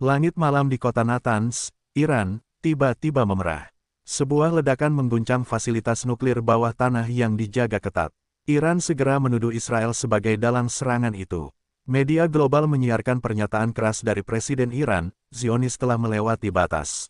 Langit malam di kota Natanz, Iran, tiba-tiba memerah. Sebuah ledakan mengguncang fasilitas nuklir bawah tanah yang dijaga ketat. Iran segera menuduh Israel sebagai dalang serangan itu. Media global menyiarkan pernyataan keras dari Presiden Iran, Zionis telah melewati batas.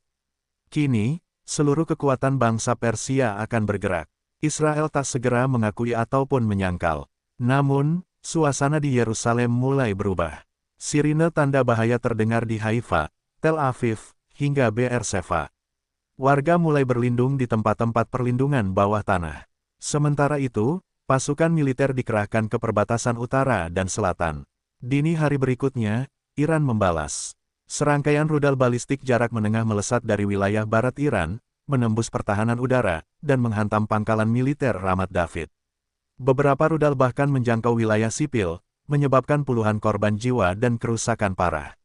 Kini, seluruh kekuatan bangsa Persia akan bergerak. Israel tak segera mengakui ataupun menyangkal. Namun, suasana di Yerusalem mulai berubah. Sirine tanda bahaya terdengar di Haifa, Tel Aviv, hingga Beersheva. Warga mulai berlindung di tempat-tempat perlindungan bawah tanah. Sementara itu, pasukan militer dikerahkan ke perbatasan utara dan selatan. Dini hari berikutnya, Iran membalas. Serangkaian rudal balistik jarak menengah melesat dari wilayah barat Iran, menembus pertahanan udara, dan menghantam pangkalan militer Ramat David. Beberapa rudal bahkan menjangkau wilayah sipil, menyebabkan puluhan korban jiwa dan kerusakan parah.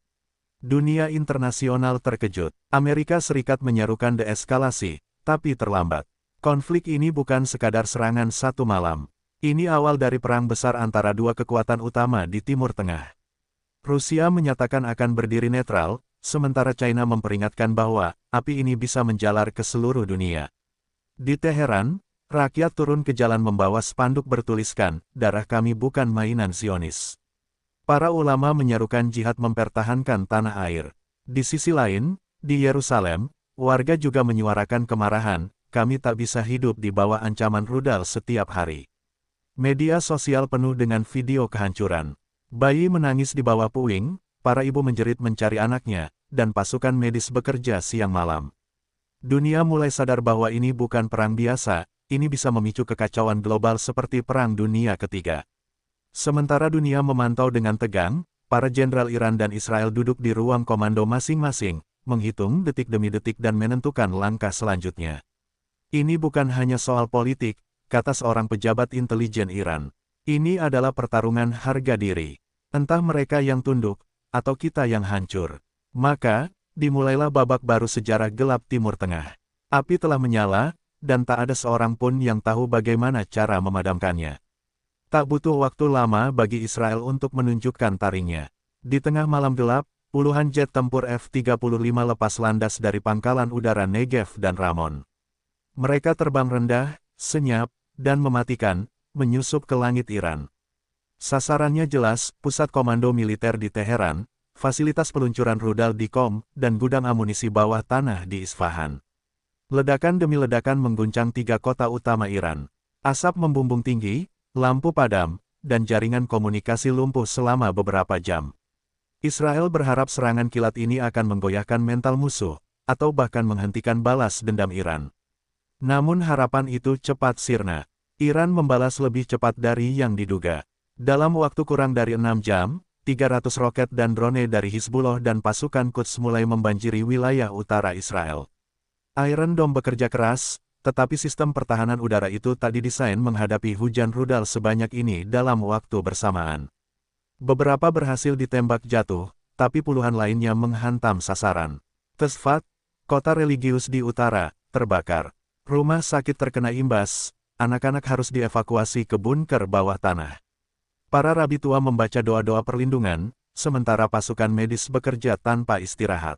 Dunia internasional terkejut. Amerika Serikat menyerukan deeskalasi, tapi terlambat. Konflik ini bukan sekadar serangan satu malam. Ini awal dari perang besar antara dua kekuatan utama di Timur Tengah. Rusia menyatakan akan berdiri netral, sementara China memperingatkan bahwa api ini bisa menjalar ke seluruh dunia. Di Teheran, rakyat turun ke jalan membawa spanduk bertuliskan, "Darah kami bukan mainan Zionis." Para ulama menyerukan jihad mempertahankan tanah air. Di sisi lain, di Yerusalem, warga juga menyuarakan kemarahan, "Kami tak bisa hidup di bawah ancaman rudal setiap hari." Media sosial penuh dengan video kehancuran. Bayi menangis di bawah puing, para ibu menjerit mencari anaknya, dan pasukan medis bekerja siang malam. Dunia mulai sadar bahwa ini bukan perang biasa, ini bisa memicu kekacauan global seperti Perang Dunia Ketiga. Sementara dunia memantau dengan tegang, para jenderal Iran dan Israel duduk di ruang komando masing-masing, menghitung detik demi detik dan menentukan langkah selanjutnya. Ini bukan hanya soal politik, kata seorang pejabat intelijen Iran. Ini adalah pertarungan harga diri. Entah mereka yang tunduk, atau kita yang hancur. Maka, dimulailah babak baru sejarah gelap Timur Tengah. Api telah menyala, dan tak ada seorang pun yang tahu bagaimana cara memadamkannya. Tak butuh waktu lama bagi Israel untuk menunjukkan taringnya. Di tengah malam gelap, puluhan jet tempur F-35 lepas landas dari pangkalan udara Negev dan Ramon. Mereka terbang rendah, senyap, dan mematikan, menyusup ke langit Iran. Sasarannya jelas, pusat komando militer di Teheran, fasilitas peluncuran rudal di Qom, dan gudang amunisi bawah tanah di Isfahan. Ledakan demi ledakan mengguncang tiga kota utama Iran. Asap membumbung tinggi, lampu padam, dan jaringan komunikasi lumpuh selama beberapa jam. Israel berharap serangan kilat ini akan menggoyahkan mental musuh, atau bahkan menghentikan balas dendam Iran. Namun harapan itu cepat sirna. Iran membalas lebih cepat dari yang diduga. Dalam waktu kurang dari 6 jam, 300 roket dan drone dari Hizbullah dan pasukan Quds mulai membanjiri wilayah utara Israel. Iron Dome bekerja keras, tetapi sistem pertahanan udara itu tak didesain menghadapi hujan rudal sebanyak ini dalam waktu bersamaan. Beberapa berhasil ditembak jatuh, tapi puluhan lainnya menghantam sasaran. Tzfat, kota religius di utara, terbakar. Rumah sakit terkena imbas, anak-anak harus dievakuasi ke bunker bawah tanah. Para rabi tua membaca doa-doa perlindungan, sementara pasukan medis bekerja tanpa istirahat.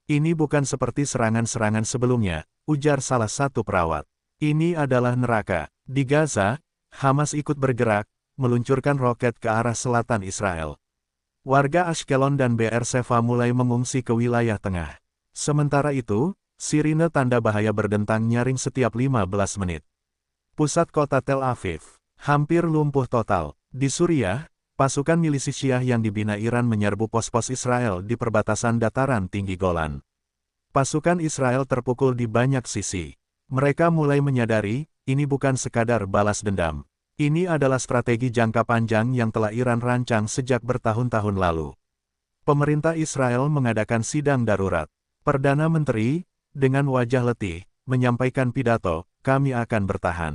Ini bukan seperti serangan-serangan sebelumnya, ujar salah satu perawat. Ini adalah neraka. Di Gaza, Hamas ikut bergerak, meluncurkan roket ke arah selatan Israel. Warga Ashkelon dan Beersheva mulai mengungsi ke wilayah tengah. Sementara itu, sirine tanda bahaya berdentang nyaring setiap 15 menit. Pusat kota Tel Aviv hampir lumpuh total. Di Suriah, pasukan milisi Syiah yang dibina Iran menyerbu pos-pos Israel di perbatasan dataran tinggi Golan. Pasukan Israel terpukul di banyak sisi. Mereka mulai menyadari, ini bukan sekadar balas dendam. Ini adalah strategi jangka panjang yang telah Iran rancang sejak bertahun-tahun lalu. Pemerintah Israel mengadakan sidang darurat. Perdana Menteri, dengan wajah letih, menyampaikan pidato, "Kami akan bertahan.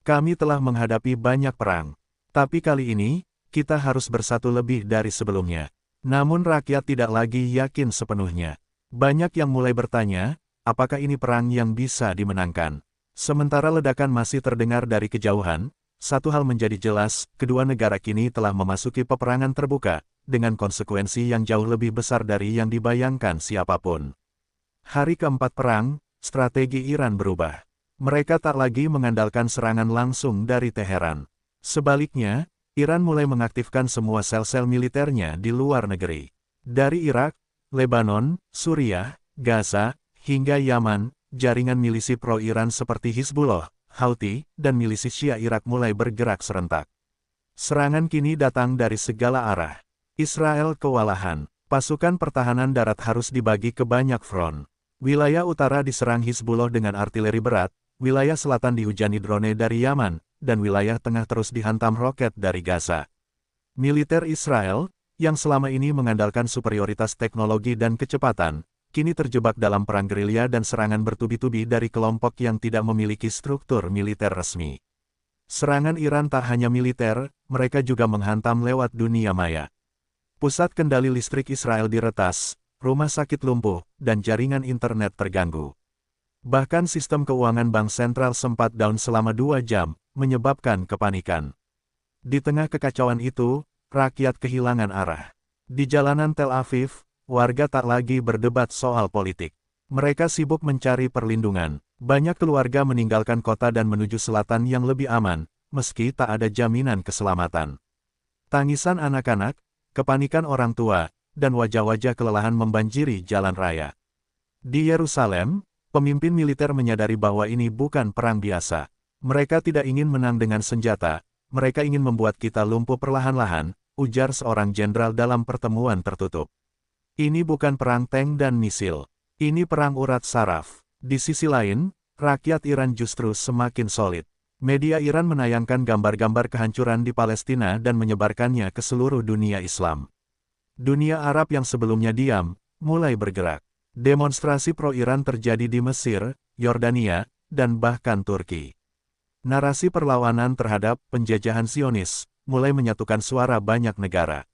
Kami telah menghadapi banyak perang. Tapi kali ini, kita harus bersatu lebih dari sebelumnya." Namun rakyat tidak lagi yakin sepenuhnya. Banyak yang mulai bertanya, apakah ini perang yang bisa dimenangkan? Sementara ledakan masih terdengar dari kejauhan, satu hal menjadi jelas, kedua negara kini telah memasuki peperangan terbuka, dengan konsekuensi yang jauh lebih besar dari yang dibayangkan siapapun. Hari keempat perang, strategi Iran berubah. Mereka tak lagi mengandalkan serangan langsung dari Teheran. Sebaliknya, Iran mulai mengaktifkan semua sel-sel militernya di luar negeri. Dari Irak, Lebanon, Suriah, Gaza, hingga Yaman, jaringan milisi pro-Iran seperti Hizbullah, Houthi, dan milisi Syia Irak mulai bergerak serentak. Serangan kini datang dari segala arah. Israel kewalahan. Pasukan pertahanan darat harus dibagi ke banyak front. Wilayah utara diserang Hizbullah dengan artileri berat, wilayah selatan dihujani drone dari Yaman, dan wilayah tengah terus dihantam roket dari Gaza. Militer Israel, yang selama ini mengandalkan superioritas teknologi dan kecepatan, kini terjebak dalam perang gerilya dan serangan bertubi-tubi dari kelompok yang tidak memiliki struktur militer resmi. Serangan Iran tak hanya militer, mereka juga menghantam lewat dunia maya. Pusat kendali listrik Israel diretas, rumah sakit lumpuh, dan jaringan internet terganggu. Bahkan sistem keuangan bank sentral sempat down selama 2 jam, menyebabkan kepanikan. Di tengah kekacauan itu, rakyat kehilangan arah. Di jalanan Tel Aviv, warga tak lagi berdebat soal politik. Mereka sibuk mencari perlindungan. Banyak keluarga meninggalkan kota dan menuju selatan yang lebih aman, meski tak ada jaminan keselamatan. Tangisan anak-anak, kepanikan orang tua, dan wajah-wajah kelelahan membanjiri jalan raya. Di Yerusalem, pemimpin militer menyadari bahwa ini bukan perang biasa. Mereka tidak ingin menang dengan senjata, mereka ingin membuat kita lumpuh perlahan-lahan, ujar seorang jenderal dalam pertemuan tertutup. Ini bukan perang tank dan misil. Ini perang urat saraf. Di sisi lain, rakyat Iran justru semakin solid. Media Iran menayangkan gambar-gambar kehancuran di Palestina dan menyebarkannya ke seluruh dunia Islam. Dunia Arab yang sebelumnya diam, mulai bergerak. Demonstrasi pro-Iran terjadi di Mesir, Yordania, dan bahkan Turki. Narasi perlawanan terhadap penjajahan Zionis mulai menyatukan suara banyak negara.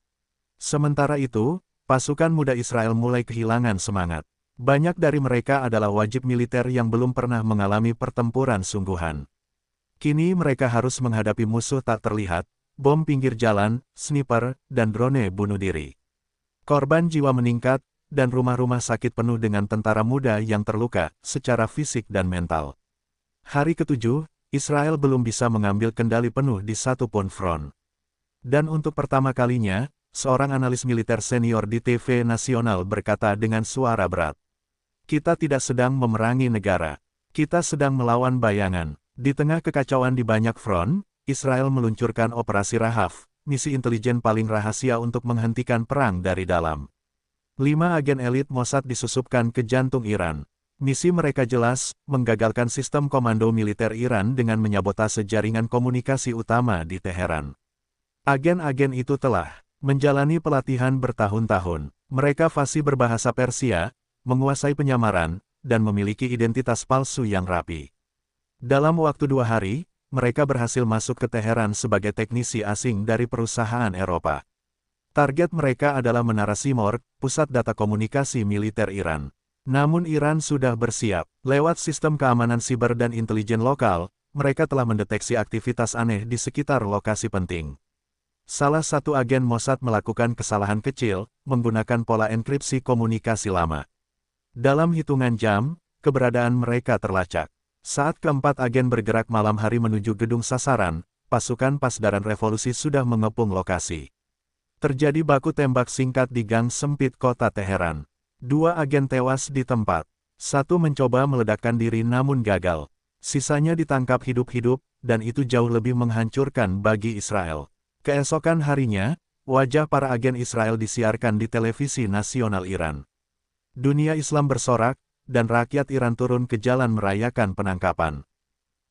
Sementara itu, pasukan muda Israel mulai kehilangan semangat. Banyak dari mereka adalah wajib militer yang belum pernah mengalami pertempuran sungguhan. Kini mereka harus menghadapi musuh tak terlihat, bom pinggir jalan, sniper, dan drone bunuh diri. Korban jiwa meningkat, dan rumah-rumah sakit penuh dengan tentara muda yang terluka, secara fisik dan mental. Hari ke-7, Israel belum bisa mengambil kendali penuh di satu pun front. Dan untuk pertama kalinya, seorang analis militer senior di TV nasional berkata dengan suara berat. Kita tidak sedang memerangi negara. Kita sedang melawan bayangan. Di tengah kekacauan di banyak front, Israel meluncurkan Operasi Rahaf, misi intelijen paling rahasia untuk menghentikan perang dari dalam. 5 agen elit Mossad disusupkan ke jantung Iran. Misi mereka jelas, menggagalkan sistem komando militer Iran dengan menyabotase jaringan komunikasi utama di Teheran. Agen-agen itu telah menjalani pelatihan bertahun-tahun. Mereka fasih berbahasa Persia, menguasai penyamaran, dan memiliki identitas palsu yang rapi. Dalam waktu 2 hari, mereka berhasil masuk ke Teheran sebagai teknisi asing dari perusahaan Eropa. Target mereka adalah Menara Simorg, pusat data komunikasi militer Iran. Namun Iran sudah bersiap. Lewat sistem keamanan siber dan intelijen lokal, mereka telah mendeteksi aktivitas aneh di sekitar lokasi penting. Salah satu agen Mossad melakukan kesalahan kecil, menggunakan pola enkripsi komunikasi lama. Dalam hitungan jam, keberadaan mereka terlacak. Saat keempat agen bergerak malam hari menuju gedung sasaran, pasukan Pasdaran Revolusi sudah mengepung lokasi. Terjadi baku tembak singkat di gang sempit kota Teheran. 2 agen tewas di tempat. 1 mencoba meledakkan diri namun gagal. Sisanya ditangkap hidup-hidup, dan itu jauh lebih menghancurkan bagi Israel. Keesokan harinya, wajah para agen Israel disiarkan di televisi nasional Iran. Dunia Islam bersorak, dan rakyat Iran turun ke jalan merayakan penangkapan.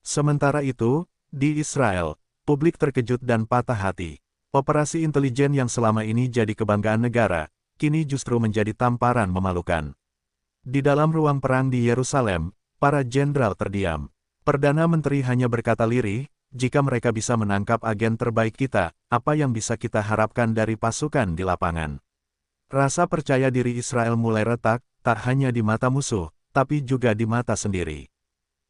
Sementara itu, di Israel, publik terkejut dan patah hati. Operasi intelijen yang selama ini jadi kebanggaan negara, kini justru menjadi tamparan memalukan. Di dalam ruang perang di Yerusalem, para jenderal terdiam. Perdana Menteri hanya berkata lirih, jika mereka bisa menangkap agen terbaik kita, apa yang bisa kita harapkan dari pasukan di lapangan? Rasa percaya diri Israel mulai retak, tak hanya di mata musuh, tapi juga di mata sendiri.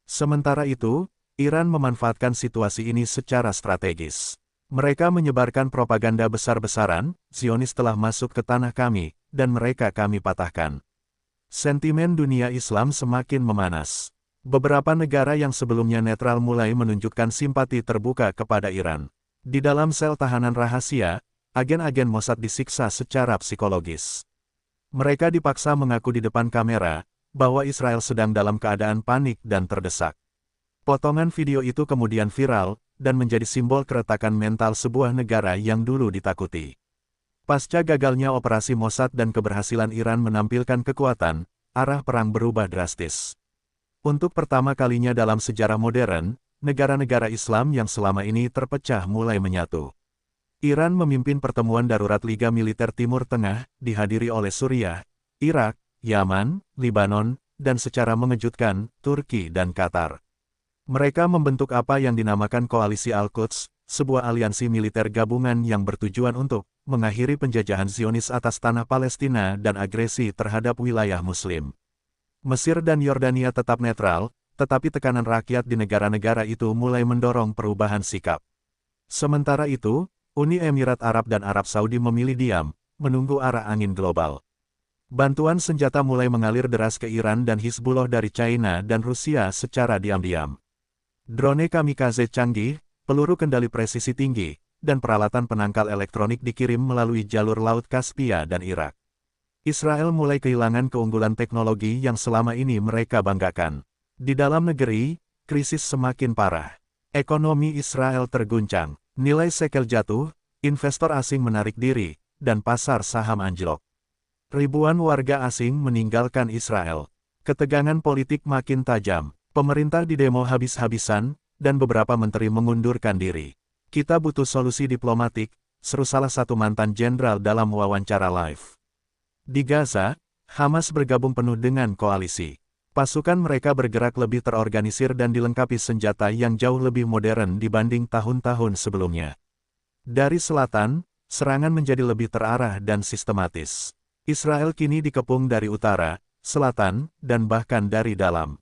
Sementara itu, Iran memanfaatkan situasi ini secara strategis. Mereka menyebarkan propaganda besar-besaran, Zionis telah masuk ke tanah kami, dan mereka kami patahkan. Sentimen dunia Islam semakin memanas. Beberapa negara yang sebelumnya netral mulai menunjukkan simpati terbuka kepada Iran. Di dalam sel tahanan rahasia, agen-agen Mossad disiksa secara psikologis. Mereka dipaksa mengaku di depan kamera, bahwa Israel sedang dalam keadaan panik dan terdesak. Potongan video itu kemudian viral, dan menjadi simbol keretakan mental sebuah negara yang dulu ditakuti. Pasca gagalnya operasi Mossad dan keberhasilan Iran menampilkan kekuatan, arah perang berubah drastis. Untuk pertama kalinya dalam sejarah modern, negara-negara Islam yang selama ini terpecah mulai menyatu. Iran memimpin pertemuan darurat Liga Militer Timur Tengah, dihadiri oleh Suriah, Irak, Yaman, Libanon, dan secara mengejutkan, Turki dan Qatar. Mereka membentuk apa yang dinamakan Koalisi Al-Quds, sebuah aliansi militer gabungan yang bertujuan untuk mengakhiri penjajahan Zionis atas tanah Palestina dan agresi terhadap wilayah Muslim. Mesir dan Yordania tetap netral, tetapi tekanan rakyat di negara-negara itu mulai mendorong perubahan sikap. Sementara itu, Uni Emirat Arab dan Arab Saudi memilih diam, menunggu arah angin global. Bantuan senjata mulai mengalir deras ke Iran dan Hizbullah dari China dan Rusia secara diam-diam. Drone kamikaze canggih, peluru kendali presisi tinggi, dan peralatan penangkal elektronik dikirim melalui jalur Laut Kaspia dan Irak. Israel mulai kehilangan keunggulan teknologi yang selama ini mereka banggakan. Di dalam negeri, krisis semakin parah. Ekonomi Israel terguncang, nilai shekel jatuh, investor asing menarik diri, dan pasar saham anjlok. Ribuan warga asing meninggalkan Israel. Ketegangan politik makin tajam, pemerintah didemo habis-habisan, dan beberapa menteri mengundurkan diri. Kita butuh solusi diplomatik, seru salah satu mantan jenderal dalam wawancara live. Di Gaza, Hamas bergabung penuh dengan koalisi. Pasukan mereka bergerak lebih terorganisir dan dilengkapi senjata yang jauh lebih modern dibanding tahun-tahun sebelumnya. Dari selatan, serangan menjadi lebih terarah dan sistematis. Israel kini dikepung dari utara, selatan, dan bahkan dari dalam.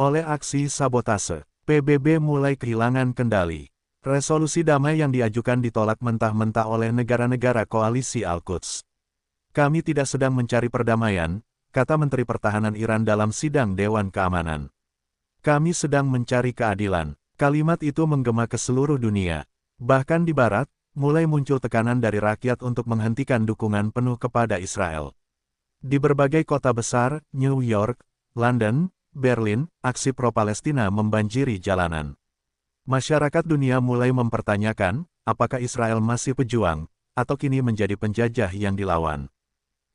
Oleh aksi sabotase, PBB mulai kehilangan kendali. Resolusi damai yang diajukan ditolak mentah-mentah oleh negara-negara koalisi Al-Quds. Kami tidak sedang mencari perdamaian, kata Menteri Pertahanan Iran dalam sidang Dewan Keamanan. Kami sedang mencari keadilan. Kalimat itu menggema ke seluruh dunia. Bahkan di Barat, mulai muncul tekanan dari rakyat untuk menghentikan dukungan penuh kepada Israel. Di berbagai kota besar, New York, London, Berlin, aksi pro-Palestina membanjiri jalanan. Masyarakat dunia mulai mempertanyakan, apakah Israel masih pejuang, atau kini menjadi penjajah yang dilawan.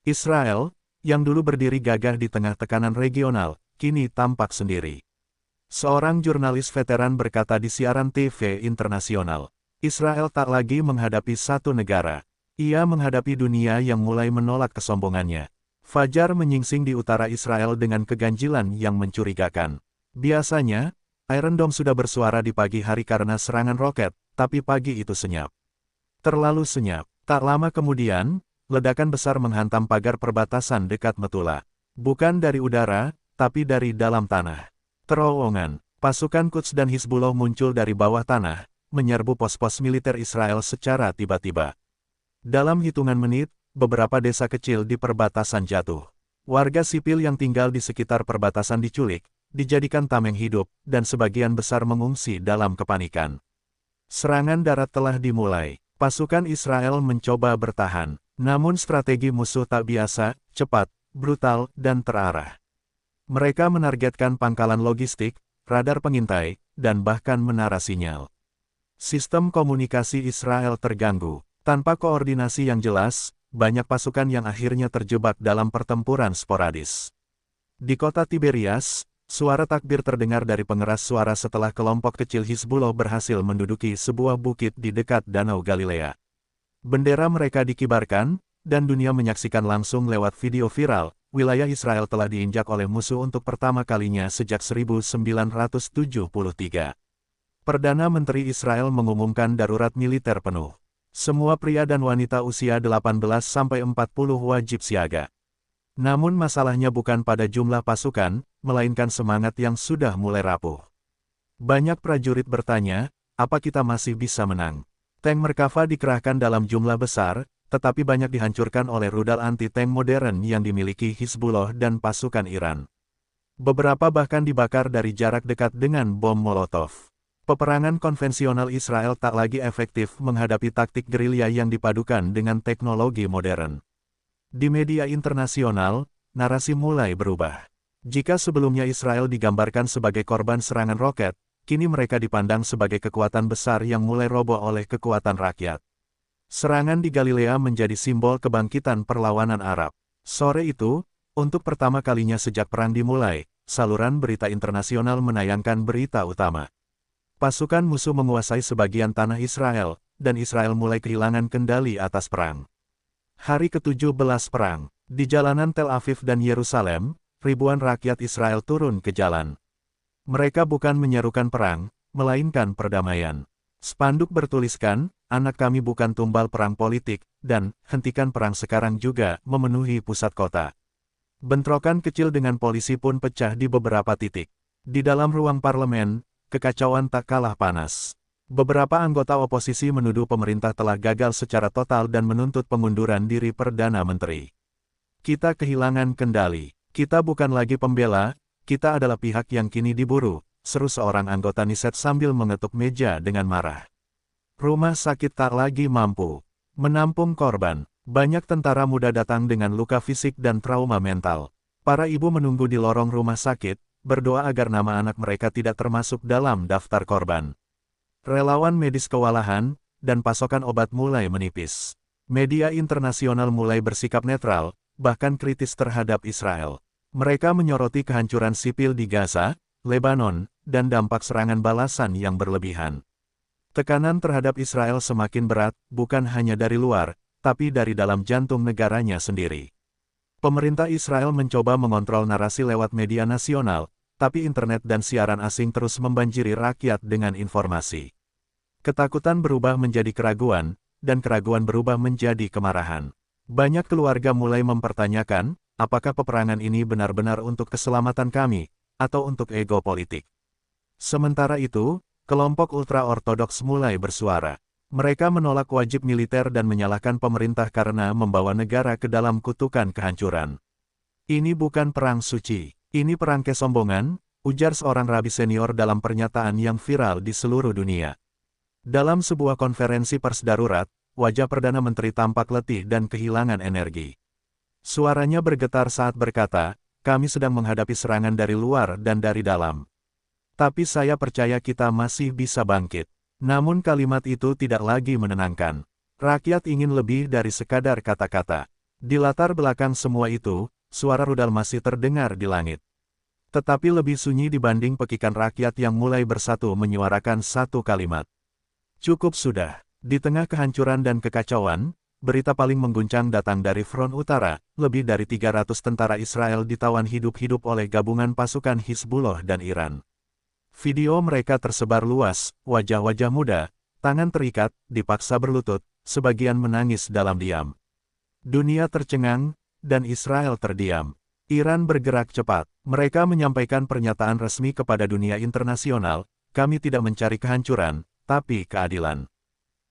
Israel, yang dulu berdiri gagah di tengah tekanan regional, kini tampak sendiri. Seorang jurnalis veteran berkata di siaran TV internasional, Israel tak lagi menghadapi satu negara. Ia menghadapi dunia yang mulai menolak kesombongannya. Fajar menyingsing di utara Israel dengan keganjilan yang mencurigakan. Biasanya, Iron Dome sudah bersuara di pagi hari karena serangan roket, tapi pagi itu senyap. Terlalu senyap. Tak lama kemudian, ledakan besar menghantam pagar perbatasan dekat Metula. Bukan dari udara, tapi dari dalam tanah. Terowongan, pasukan Quds dan Hizbullah muncul dari bawah tanah, menyerbu pos-pos militer Israel secara tiba-tiba. Dalam hitungan menit, beberapa desa kecil di perbatasan jatuh. Warga sipil yang tinggal di sekitar perbatasan diculik, dijadikan tameng hidup, dan sebagian besar mengungsi dalam kepanikan. Serangan darat telah dimulai. Pasukan Israel mencoba bertahan. Namun strategi musuh tak biasa, cepat, brutal, dan terarah. Mereka menargetkan pangkalan logistik, radar pengintai, dan bahkan menara sinyal. Sistem komunikasi Israel terganggu. Tanpa koordinasi yang jelas, banyak pasukan yang akhirnya terjebak dalam pertempuran sporadis. Di kota Tiberias, suara takbir terdengar dari pengeras suara setelah kelompok kecil Hizbullah berhasil menduduki sebuah bukit di dekat Danau Galilea. Bendera mereka dikibarkan, dan dunia menyaksikan langsung lewat video viral, wilayah Israel telah diinjak oleh musuh untuk pertama kalinya sejak 1973. Perdana Menteri Israel mengumumkan darurat militer penuh. Semua pria dan wanita usia 18-40 wajib siaga. Namun masalahnya bukan pada jumlah pasukan, melainkan semangat yang sudah mulai rapuh. Banyak prajurit bertanya, apa kita masih bisa menang? Tank Merkava dikerahkan dalam jumlah besar, tetapi banyak dihancurkan oleh rudal anti-tank modern yang dimiliki Hizbullah dan pasukan Iran. Beberapa bahkan dibakar dari jarak dekat dengan bom Molotov. Peperangan konvensional Israel tak lagi efektif menghadapi taktik gerilya yang dipadukan dengan teknologi modern. Di media internasional, narasi mulai berubah. Jika sebelumnya Israel digambarkan sebagai korban serangan roket, kini mereka dipandang sebagai kekuatan besar yang mulai roboh oleh kekuatan rakyat. Serangan di Galilea menjadi simbol kebangkitan perlawanan Arab. Sore itu, untuk pertama kalinya sejak perang dimulai, saluran berita internasional menayangkan berita utama. Pasukan musuh menguasai sebagian tanah Israel, dan Israel mulai kehilangan kendali atas perang. Hari ke-17 perang, di jalanan Tel Aviv dan Yerusalem, ribuan rakyat Israel turun ke jalan. Mereka bukan menyerukan perang, melainkan perdamaian. Spanduk bertuliskan, "Anak kami bukan tumbal perang politik," dan "Hentikan perang sekarang" juga memenuhi pusat kota. Bentrokan kecil dengan polisi pun pecah di beberapa titik. Di dalam ruang parlemen, kekacauan tak kalah panas. Beberapa anggota oposisi menuduh pemerintah telah gagal secara total dan menuntut pengunduran diri Perdana Menteri. "Kita kehilangan kendali. Kita bukan lagi pembela, kita adalah pihak yang kini diburu," seru seorang anggota Knesset sambil mengetuk meja dengan marah. Rumah sakit tak lagi mampu menampung korban. Banyak tentara muda datang dengan luka fisik dan trauma mental. Para ibu menunggu di lorong rumah sakit, berdoa agar nama anak mereka tidak termasuk dalam daftar korban. Relawan medis kewalahan, dan pasokan obat mulai menipis. Media internasional mulai bersikap netral, bahkan kritis terhadap Israel. Mereka menyoroti kehancuran sipil di Gaza, Lebanon, dan dampak serangan balasan yang berlebihan. Tekanan terhadap Israel semakin berat, bukan hanya dari luar, tapi dari dalam jantung negaranya sendiri. Pemerintah Israel mencoba mengontrol narasi lewat media nasional, tapi internet dan siaran asing terus membanjiri rakyat dengan informasi. Ketakutan berubah menjadi keraguan, dan keraguan berubah menjadi kemarahan. Banyak keluarga mulai mempertanyakan, apakah peperangan ini benar-benar untuk keselamatan kami, atau untuk ego politik. Sementara itu, kelompok ultra-ortodoks mulai bersuara. Mereka menolak wajib militer dan menyalahkan pemerintah karena membawa negara ke dalam kutukan kehancuran. "Ini bukan perang suci, ini perang kesombongan," ujar seorang rabi senior dalam pernyataan yang viral di seluruh dunia. Dalam sebuah konferensi pers darurat, wajah Perdana Menteri tampak letih dan kehilangan energi. Suaranya bergetar saat berkata, "Kami sedang menghadapi serangan dari luar dan dari dalam. Tapi saya percaya kita masih bisa bangkit." Namun kalimat itu tidak lagi menenangkan. Rakyat ingin lebih dari sekadar kata-kata. Di latar belakang semua itu, suara rudal masih terdengar di langit. Tetapi lebih sunyi dibanding pekikan rakyat yang mulai bersatu menyuarakan satu kalimat. "Cukup sudah." Di tengah kehancuran dan kekacauan, berita paling mengguncang datang dari front utara, lebih dari 300 tentara Israel ditawan hidup-hidup oleh gabungan pasukan Hizbullah dan Iran. Video mereka tersebar luas, wajah-wajah muda, tangan terikat, dipaksa berlutut, sebagian menangis dalam diam. Dunia tercengang, dan Israel terdiam. Iran bergerak cepat. Mereka menyampaikan pernyataan resmi kepada dunia internasional, "Kami tidak mencari kehancuran, tapi keadilan.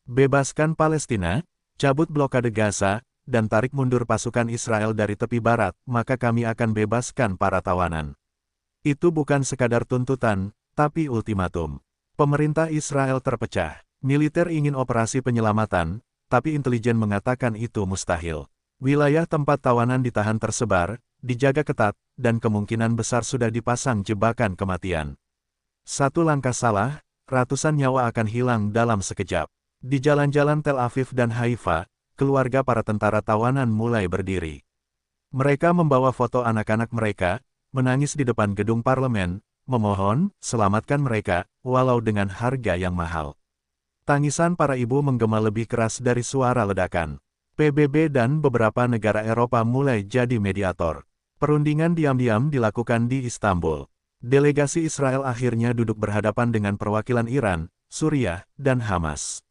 Bebaskan Palestina, cabut blokade Gaza, dan tarik mundur pasukan Israel dari tepi barat, maka kami akan bebaskan para tawanan." Itu bukan sekadar tuntutan, tapi ultimatum. Pemerintah Israel terpecah. Militer ingin operasi penyelamatan, tapi intelijen mengatakan itu mustahil. Wilayah tempat tawanan ditahan tersebar, dijaga ketat, dan kemungkinan besar sudah dipasang jebakan kematian. Satu langkah salah, ratusan nyawa akan hilang dalam sekejap. Di jalan-jalan Tel Aviv dan Haifa, keluarga para tentara tawanan mulai berdiri. Mereka membawa foto anak-anak mereka, menangis di depan gedung parlemen, memohon, "Selamatkan mereka, walau dengan harga yang mahal." Tangisan para ibu menggema lebih keras dari suara ledakan. PBB dan beberapa negara Eropa mulai jadi mediator. Perundingan diam-diam dilakukan di Istanbul. Delegasi Israel akhirnya duduk berhadapan dengan perwakilan Iran, Suriah, dan Hamas.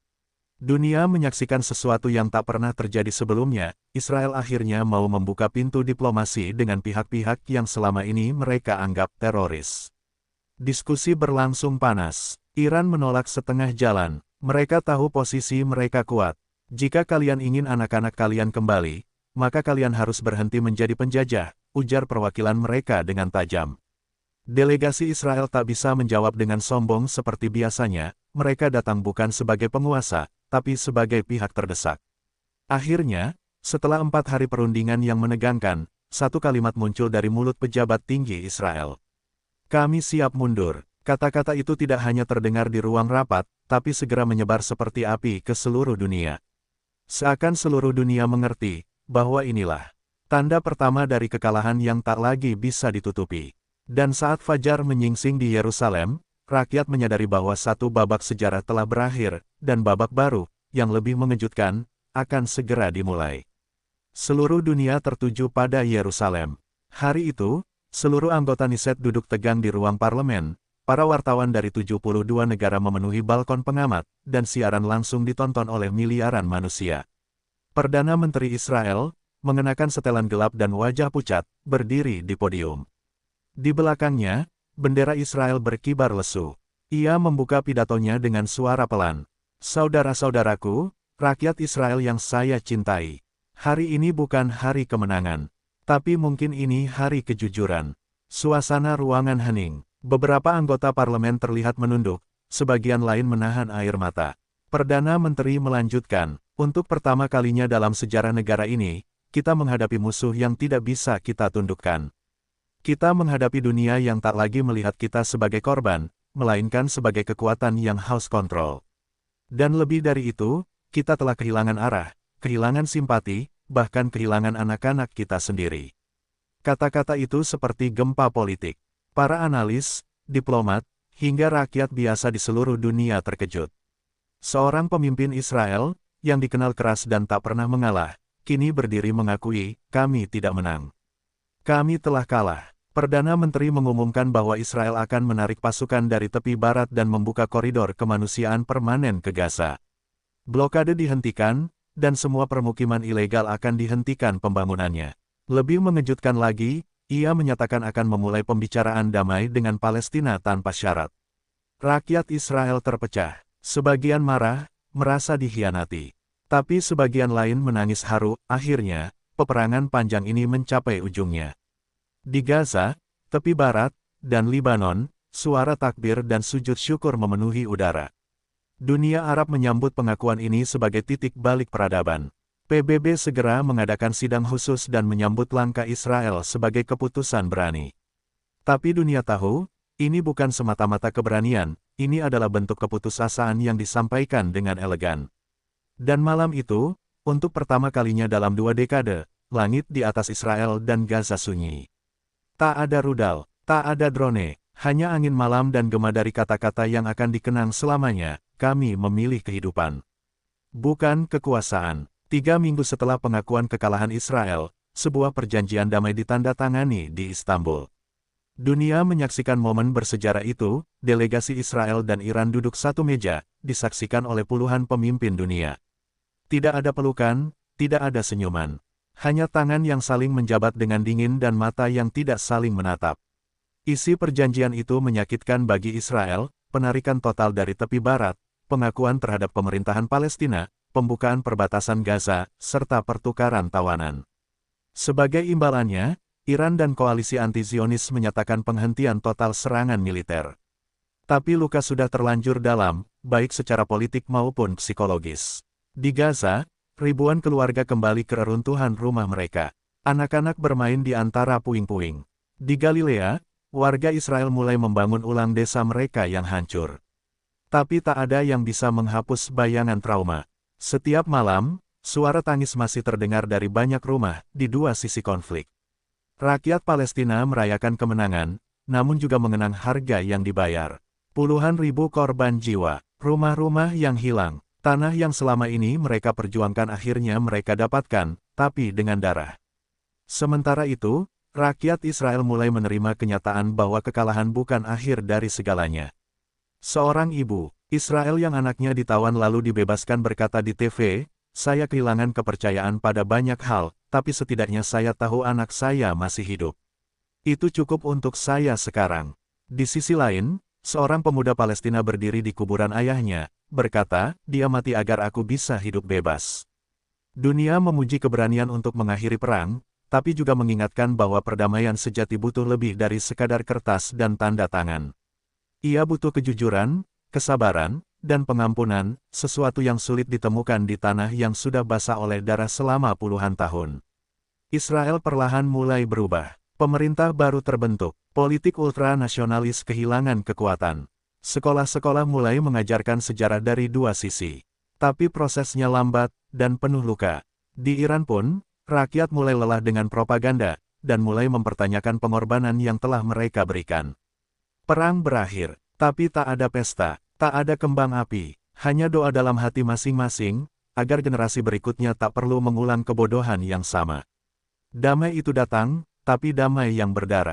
Dunia menyaksikan sesuatu yang tak pernah terjadi sebelumnya. Israel akhirnya mau membuka pintu diplomasi dengan pihak-pihak yang selama ini mereka anggap teroris. Diskusi berlangsung panas. Iran menolak setengah jalan, Mereka tahu posisi mereka kuat. Jika kalian ingin anak-anak kalian kembali, maka kalian harus berhenti menjadi penjajah, ujar perwakilan mereka dengan tajam. Delegasi Israel tak bisa menjawab dengan sombong seperti biasanya, mereka datang bukan sebagai penguasa, tapi sebagai pihak terdesak. Akhirnya, setelah 4 hari perundingan yang menegangkan, satu kalimat muncul dari mulut pejabat tinggi Israel. Kami siap mundur. Kata-kata itu tidak hanya terdengar di ruang rapat, tapi segera menyebar seperti api ke seluruh dunia. Seakan seluruh dunia mengerti, bahwa inilah tanda pertama dari kekalahan yang tak lagi bisa ditutupi. Dan saat fajar menyingsing di Yerusalem, rakyat menyadari bahwa satu babak sejarah telah berakhir, dan babak baru, yang lebih mengejutkan, akan segera dimulai. Seluruh dunia tertuju pada Yerusalem. Hari itu, seluruh anggota Knesset duduk tegang di ruang parlemen. Para wartawan dari 72 negara memenuhi balkon pengamat, dan siaran langsung ditonton oleh miliaran manusia. Perdana Menteri Israel, mengenakan setelan gelap dan wajah pucat, berdiri di podium. Di belakangnya, bendera Israel berkibar lesu. Ia membuka pidatonya dengan suara pelan. Saudara-saudaraku, rakyat Israel yang saya cintai. Hari ini bukan hari kemenangan. Tapi mungkin ini hari kejujuran. Suasana ruangan hening. Beberapa anggota parlemen terlihat menunduk, sebagian lain menahan air mata. Perdana Menteri melanjutkan, untuk pertama kalinya dalam sejarah negara ini, kita menghadapi musuh yang tidak bisa kita tundukkan. Kita menghadapi dunia yang tak lagi melihat kita sebagai korban, melainkan sebagai kekuatan yang haus kontrol. Dan lebih dari itu, kita telah kehilangan arah, kehilangan simpati, bahkan kehilangan anak-anak kita sendiri. Kata-kata itu seperti gempa politik. Para analis, diplomat, hingga rakyat biasa di seluruh dunia terkejut. Seorang pemimpin Israel, yang dikenal keras dan tak pernah mengalah, kini berdiri mengakui, kami tidak menang. Kami telah kalah. Perdana Menteri mengumumkan bahwa Israel akan menarik pasukan dari tepi barat dan membuka koridor kemanusiaan permanen ke Gaza. Blokade dihentikan, dan semua permukiman ilegal akan dihentikan pembangunannya. Lebih mengejutkan lagi, ia menyatakan akan memulai pembicaraan damai dengan Palestina tanpa syarat. Rakyat Israel terpecah. Sebagian marah, merasa dikhianati. Tapi sebagian lain menangis haru. Akhirnya, peperangan panjang ini mencapai ujungnya. Di Gaza, tepi barat, dan Libanon, suara takbir dan sujud syukur memenuhi udara. Dunia Arab menyambut pengakuan ini sebagai titik balik peradaban. PBB segera mengadakan sidang khusus dan menyambut langkah Israel sebagai keputusan berani. Tapi dunia tahu, ini bukan semata-mata keberanian, ini adalah bentuk keputusasaan yang disampaikan dengan elegan. Dan malam itu, untuk pertama kalinya dalam 2 dekade, langit di atas Israel dan Gaza sunyi. Tak ada rudal, tak ada drone, hanya angin malam dan gema dari kata-kata yang akan dikenang selamanya, kami memilih kehidupan. Bukan kekuasaan. 3 minggu setelah pengakuan kekalahan Israel, sebuah perjanjian damai ditandatangani di Istanbul. Dunia menyaksikan momen bersejarah itu, delegasi Israel dan Iran duduk satu meja, disaksikan oleh puluhan pemimpin dunia. Tidak ada pelukan, tidak ada senyuman. Hanya tangan yang saling menjabat dengan dingin dan mata yang tidak saling menatap. Isi perjanjian itu menyakitkan bagi Israel, penarikan total dari tepi barat, pengakuan terhadap pemerintahan Palestina, pembukaan perbatasan Gaza, serta pertukaran tawanan. Sebagai imbalannya, Iran dan koalisi anti-Zionis menyatakan penghentian total serangan militer. Tapi luka sudah terlanjur dalam, baik secara politik maupun psikologis. Di Gaza, ribuan keluarga kembali ke reruntuhan rumah mereka. Anak-anak bermain di antara puing-puing. Di Galilea, warga Israel mulai membangun ulang desa mereka yang hancur. Tapi tak ada yang bisa menghapus bayangan trauma. Setiap malam, suara tangis masih terdengar dari banyak rumah di 2 sisi konflik. Rakyat Palestina merayakan kemenangan, namun juga mengenang harga yang dibayar. Puluhan ribu korban jiwa, rumah-rumah yang hilang, tanah yang selama ini mereka perjuangkan akhirnya mereka dapatkan, tapi dengan darah. Sementara itu, rakyat Israel mulai menerima kenyataan bahwa kekalahan bukan akhir dari segalanya. Seorang ibu Israel yang anaknya ditawan lalu dibebaskan berkata di TV, saya kehilangan kepercayaan pada banyak hal, tapi setidaknya saya tahu anak saya masih hidup. Itu cukup untuk saya sekarang. Di sisi lain, seorang pemuda Palestina berdiri di kuburan ayahnya, berkata, "Dia mati agar aku bisa hidup bebas." Dunia memuji keberanian untuk mengakhiri perang, tapi juga mengingatkan bahwa perdamaian sejati butuh lebih dari sekadar kertas dan tanda tangan. Ia butuh kejujuran, kesabaran, dan pengampunan, sesuatu yang sulit ditemukan di tanah yang sudah basah oleh darah selama puluhan tahun. Israel perlahan mulai berubah. Pemerintah baru terbentuk. Politik ultranasionalis kehilangan kekuatan. Sekolah-sekolah mulai mengajarkan sejarah dari dua sisi. Tapi prosesnya lambat dan penuh luka. Di Iran pun, rakyat mulai lelah dengan propaganda, dan mulai mempertanyakan pengorbanan yang telah mereka berikan. Perang berakhir, tapi tak ada pesta, tak ada kembang api, hanya doa dalam hati masing-masing, agar generasi berikutnya tak perlu mengulang kebodohan yang sama. Damai itu datang, tapi damai yang berdarah.